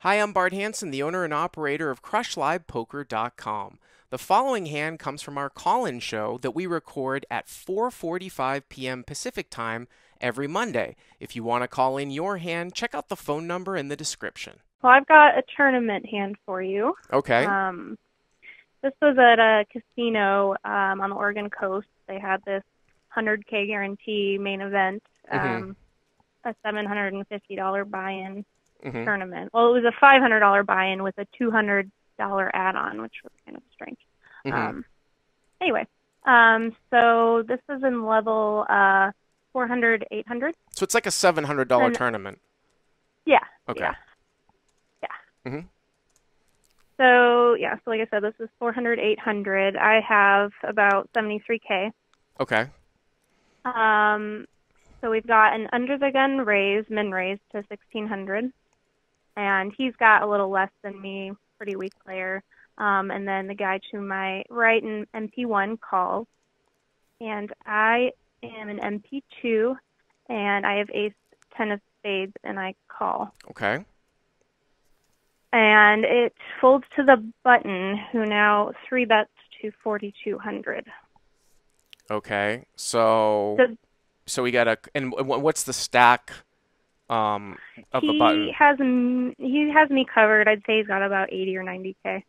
Hi, I'm Bart Hanson, the owner and operator of CrushLivePoker.com. The following hand comes from our call-in show that we record at 4:45 p.m. Pacific Time every Monday. If you want to call in your hand, check out the phone number in the description. Well, I've got a tournament hand for you. Okay. This was at a casino on the Oregon coast. They had this 100K guarantee main event, a $750 buy-in tournament. Well, it was a $500 buy-in with a $200 add-on, which was kind of strange. Anyway, so this is in level 400, 800. So it's like a $700 tournament. Yeah. Okay. Yeah. So, so like I said, this is 400, 800. I have about 73K. Okay. So we've got an under the gun raise, min raise to 1600. And he's got a little less than me, pretty weak player. And then the guy to my right in MP1 calls. And I am an MP2, and I have ace 10 of spades, and I call. Okay. And it folds to the button, who now 3-bets to 4,200. Okay. So we got and what's the stack of the button? He has me covered. I'd say he's got about 80 or 90K.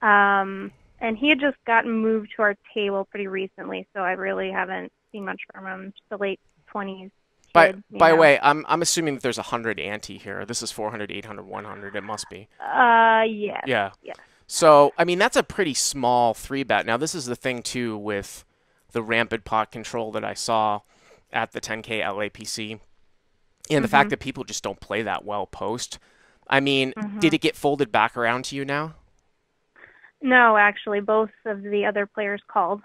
And he had just gotten moved to our table pretty recently, so I really haven't seen much from him. The late 20s. By the way, I'm assuming that there's 100 ante here. This is 400, 800, 100. It must be. Yeah. Yeah. Yeah. So, I mean, that's a pretty small 3-bet. Now, this is the thing, too, with the rampant pot control that I saw at the 10K LAPC. And the fact that people just don't play that well post. I mean, did it get folded back around to you now? No, actually, both of the other players called.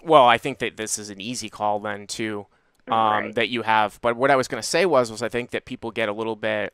Well, I think that this is an easy call then, too. That you have. But what I was going to say was I think that people get a little bit,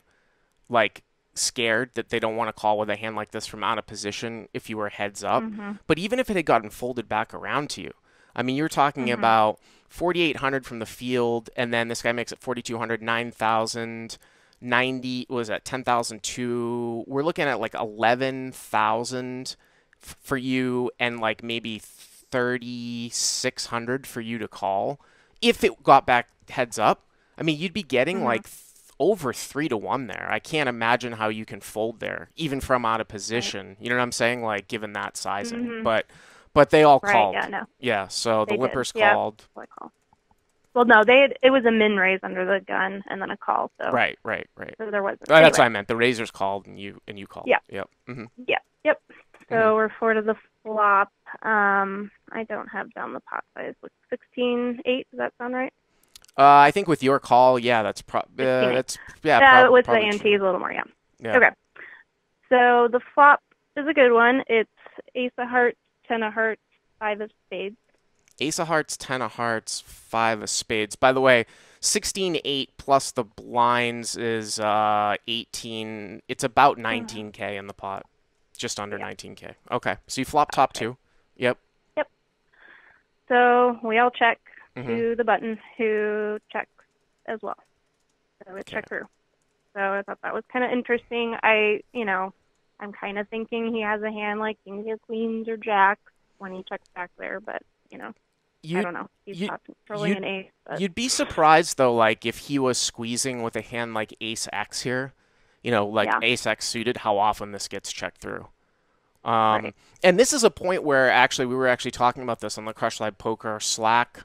like, scared that they don't want to call with a hand like this from out of position if you were heads up. But even if it had gotten folded back around to you, I mean, you're talking about 4,800 from the field, and then this guy makes it 4,200, 9,000, 90, what was that, 10,002. We're looking at like 11,000 for you and like maybe 3,600 for you to call. If it got back heads up, I mean, you'd be getting like over 3-1 there. I can't imagine how you can fold there, even from out of position. You know what I'm saying? Like, given that sizing. But they all called. Yeah, no. Yeah, so the Lippers Yep. called. Well, no, it was a min raise under the gun and then a call. So Right. So there wasn't. That's what I meant. The Razors called and you called. Yeah. Yep. Yep. So we're 4 to the flop. I don't have down the pot size. 16-8. Does that sound right? I think with your call, yeah, that's with the ante is a little more, yeah. Yeah. Okay. So the flop is a good one. It's ace of hearts, 10 of hearts, 5 of spades. Ace of hearts, 10 of hearts, 5 of spades. By the way, 16-8 plus the blinds is 18. It's about 19K in the pot. Just under 19K. Okay. So you flop top 2. Yep. So we all check to the button, who checks as well. So we check through. So I thought that was kind of interesting. I'm kind of thinking he has a hand like kings or queens or jacks when he checks back there, but, I don't know. He's controlling an ace. But. You'd be surprised, though, like, if he was squeezing with a hand like ace-X here, ace-X suited, how often this gets checked through. And this is a point where, actually, we were actually talking about this on the Crush Live Poker Slack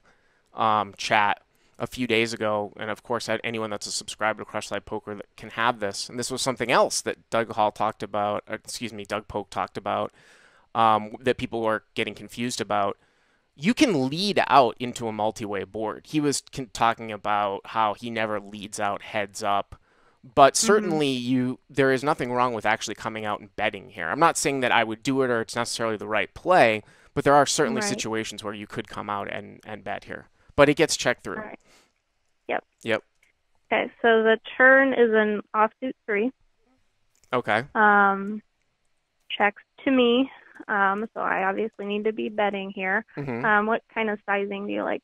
chat a few days ago, and of course anyone that's a subscriber to Crush Live Poker that can have this. And this was something else that Doug Poke talked about, that people were getting confused about. You can lead out into a multi-way board. He was talking about how he never leads out heads up, but certainly there is nothing wrong with actually coming out and betting here. I'm not saying that I would do it or it's necessarily the right play, but there are certainly situations where you could come out and bet here. But it gets checked through. Right. Yep. Okay, so the turn is an offsuit 3. Okay. Checks to me. So I obviously need to be betting here. What kind of sizing do you like?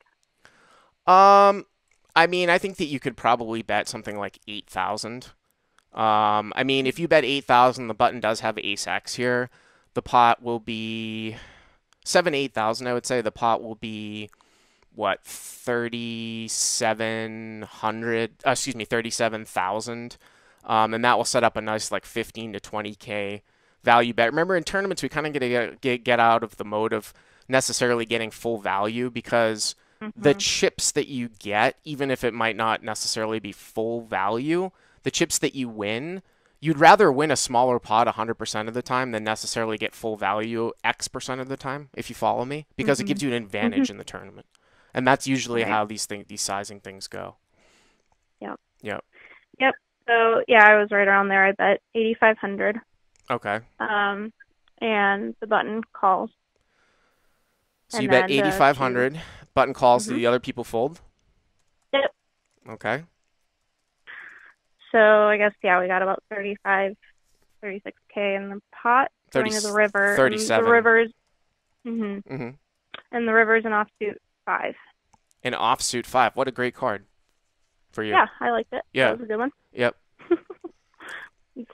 I mean, I think that you could probably bet something like 8,000. I mean, if you bet 8,000, the button does have ace X here. The pot will be 8,000, I would say. The pot will be what, 3,700, excuse me, 37,000. And that will set up a nice like 15 to 20K value bet. Remember, in tournaments, we kind of get out of the mode of necessarily getting full value because the Mhm. chips that you get, even if it might not necessarily be full value, the chips that you win, you'd rather win a smaller pot 100% of the time than necessarily get full value X% of the time, if you follow me, because it gives Mhm. you an Mhm. advantage in the tournament. And that's usually Right. how these sizing things go. Yep. Yep. Yep. So yeah, I was right around there. I bet 8,500. Okay. Um, and the button calls, So you and bet then the two. 8,500. Button calls. Do Mhm. the other people fold? Yep. Okay. So I guess yeah, we got about 35, 36K in the pot 30, going to the river, and the 37. river's. Mhm. Mm-hmm. And the river's an offsuit five. An offsuit five. What a great card for you. Yeah, I liked it. That Yeah. was a good one. Yep.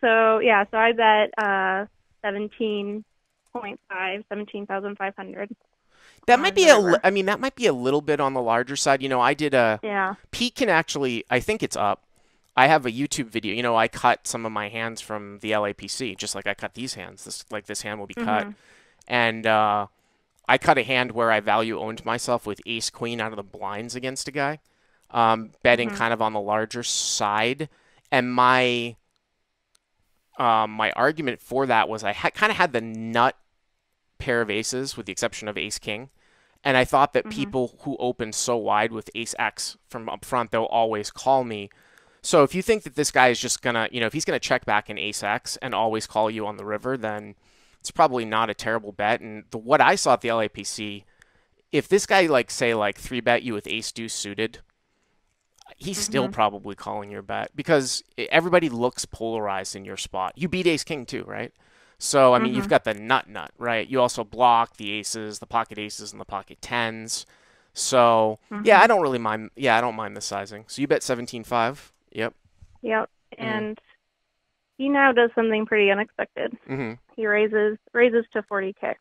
So yeah, so I bet 17.5, 17,500 That might on be the river. I mean, that might be a little bit on the larger side. I did a Yeah. Pete can actually, I think it's up. I have a YouTube video. I cut some of my hands from the LAPC, just like I cut these hands. This hand will be cut. Mhm. And I cut a hand where I value owned myself with ace queen out of the blinds against a guy, betting Mhm. kind of on the larger side. And my argument for that was kind of had the nut pair of aces with the exception of ace king. And I thought that Mhm. people who open so wide with ace X from up front, they'll always call me. So if you think that this guy is just gonna, if he's gonna check back in ace X and always call you on the river, then it's probably not a terrible bet. And what I saw at the LAPC, if this guy like say like three bet you with ace deuce suited, he's still Mhm. probably calling your bet because everybody looks polarized in your spot. You beat ace king too, right? So I mean, you've Mhm. got the nut, right? You also block the aces, the pocket aces, and the pocket tens. So yeah, I Mhm. don't really mind. Yeah, I don't mind the sizing. So you bet 17.5. Yep. Yep. Mhm. And he now does something pretty unexpected. Mhm. He raises to 40K.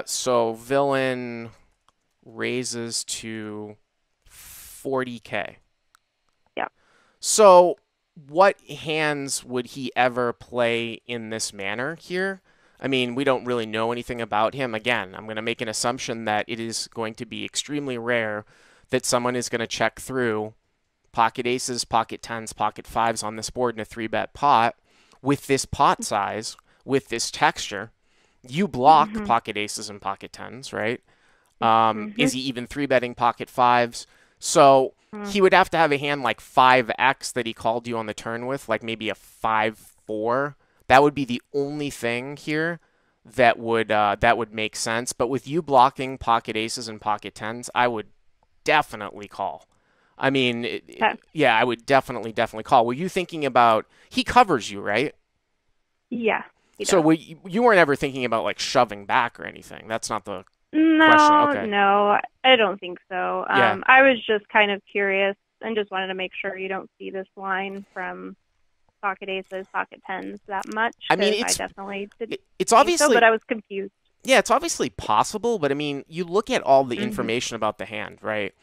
So villain raises to 40K. Yeah. So what hands would he ever play in this manner here? I mean, we don't really know anything about him. Again, I'm going to make an assumption that it is going to be extremely rare that someone is going to check through pocket aces, pocket tens, pocket fives on this board in a three bet pot with this pot size, with this texture. You block Mhm. pocket aces and pocket tens, right? Is Mhm. he even three betting pocket fives? So Mhm. he would have to have a hand like 5x that he called you on the turn with, like maybe a 5-4. That would be the only thing here that would make sense. But with you blocking pocket aces and pocket tens, I would definitely call. I mean, Okay. yeah, I would definitely call. Were you thinking about he covers you, right? Yeah, he So does. you weren't ever thinking about like shoving back or anything. That's not the question. No, Okay. no, I don't think so. Yeah. I was just kind of curious and just wanted to make sure you don't see this line from pocket aces, pocket tens that much I mean, because I definitely didn't it's think so, but obviously I was confused. yeah, it's obviously possible, but I mean, you look at all the Mhm. information about the hand, right?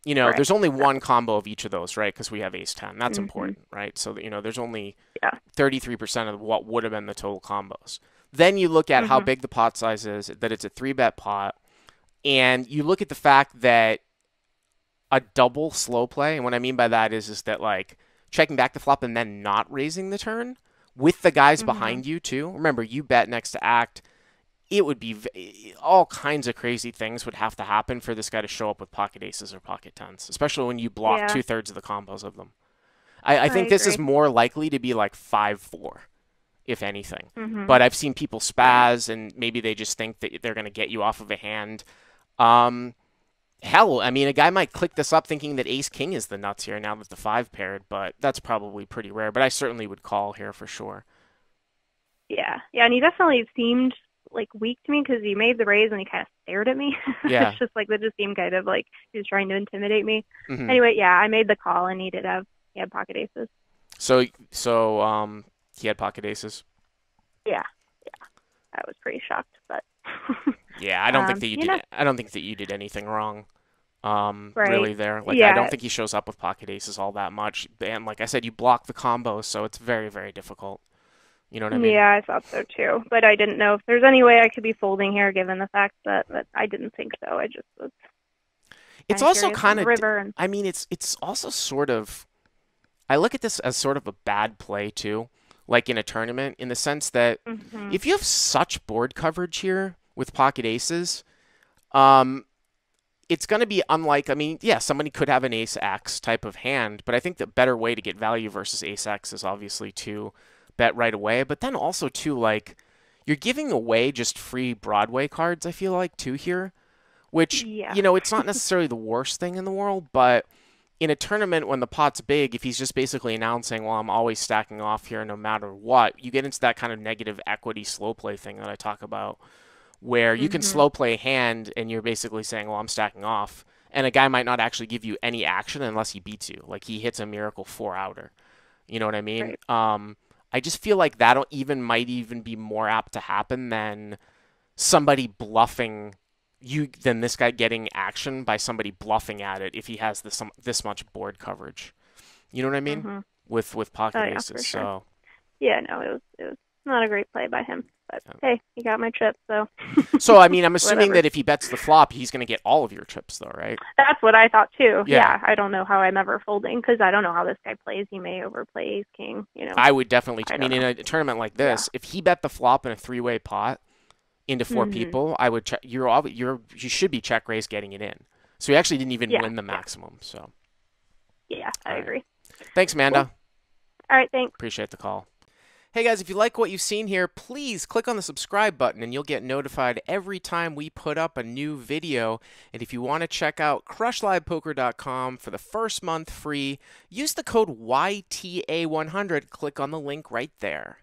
Right. There's only one Exactly. combo of each of those, right? Because we have ace 10. That's Mhm. important, right? So, there's only Yeah. 33% of what would have been the total combos. Then you look at how Mhm. big the pot size is, that it's a three bet pot, and you look at the fact that a double slow play, and what I mean by that is that like checking back the flop and then not raising the turn with the guys Mhm. behind you too. Remember, you bet next to act. It would be all kinds of crazy things would have to happen for this guy to show up with pocket aces or pocket tens, especially when you block Yeah, 2/3 of the combos of them. I I think this is agree. more likely to be like 5-4, if anything. Mhm. But I've seen people Right. spaz, and maybe they just think that they're going to get you off of a hand. Um, Hell, I mean, a guy might click this up thinking that ace king is the nuts here now that the five paired, but that's probably pretty rare. But I certainly would call here for sure. Yeah. Yeah, and he definitely seemed like weak to me because he made the raise and he kind of stared at me. It's Yeah. just like that just seemed kind of like he was trying to intimidate me. Hmm. Anyway, yeah, I made the call and he had pocket aces. So he had pocket aces. Yeah, yeah. I was pretty shocked, but Yeah, I don't think that you you did. know, I don't think that you did anything wrong. right? Really there. Like I don't Yeah, think he shows up with pocket aces all that much. And like I said, you block the combos, so it's very, very difficult. You know what I mean? yeah, I thought so too. But I didn't know if there's any way I could be folding here, given the fact that I didn't think so. I just was It's kind of also curious on kind the of. river, and I mean, it's also sort of. I look at this as sort of a bad play too, like in a tournament, in the sense that hmm if you have such board coverage here with pocket aces, um, it's going to be unlike, I mean, yeah, somebody could have an ace X type of hand, but I think the better way to get value versus ace X is obviously to bet right away. But then also, too, like, you're giving away just free Broadway cards, I feel like, too, here, which, yeah, you know, it's not necessarily the worst thing in the world, but in a tournament when the pot's big, if he's just basically announcing, well, I'm always stacking off here no matter what, you get into that kind of negative equity slow play thing that I talk about where you can hmm slow play a hand and you're basically saying, well, I'm stacking off. And a guy might not actually give you any action unless he beats you. Like he hits a miracle four outer. You know what I mean? right. I just feel like that even might even be more apt to happen than somebody bluffing you than this guy getting action by somebody bluffing at it if he has this much board coverage. You know what I mean? hmm With Oh pocket yeah, aces. for sure. So Yeah, no, it was not a great play by him, but hey, he got my chip, so so I mean, I'm assuming whatever. that if he bets the flop, he's going to get all of your chips though, right? That's what I thought too. Yeah. Yeah, I don't know how I'm ever folding because I don't know how this guy plays. He may overplay ace king. I would definitely. I I don't mean, in know. a tournament like Yeah. this, if he bet the flop in a three-way pot into four Mhm. people, I would check. You should be check raise getting it in. So he actually didn't even Yeah. win the Yeah. maximum. So Yeah. I all right, agree. thanks, Cool. Amanda. All right. Thanks. Appreciate the call. Hey guys, if you like what you've seen here, please click on the subscribe button and you'll get notified every time we put up a new video. And if you want to check out crushlivepoker.com for the first month free, use the code YTA100. Click on the link right there.